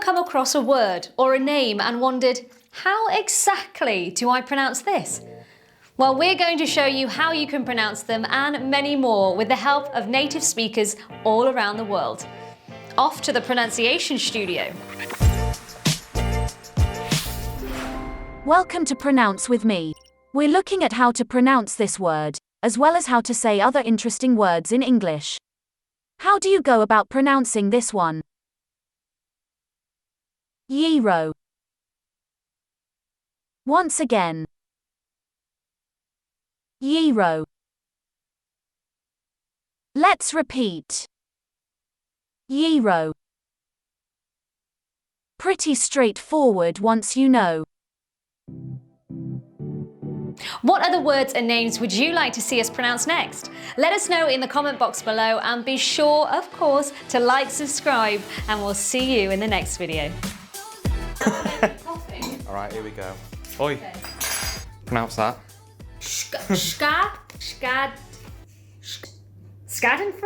come across a word or a name and wondered, how exactly do I pronounce this? Well, we're going to show you how you can pronounce them and many more with the help of native speakers all around the world. Off to the pronunciation studio. Welcome to Pronounce with me. We're looking at how to pronounce this word, as well as how to say other interesting words in English. How do you go about pronouncing this one? Gyro. Once again. Gyro. Let's repeat. Gyro. Pretty straightforward once you know. What other words and names would you like to see us pronounce next? Let us know in the comment box below and be sure, of course, to like, subscribe, and we'll see you in the next video. All right, here we go. Oi. Okay. Pronounce that. Scadenfreude.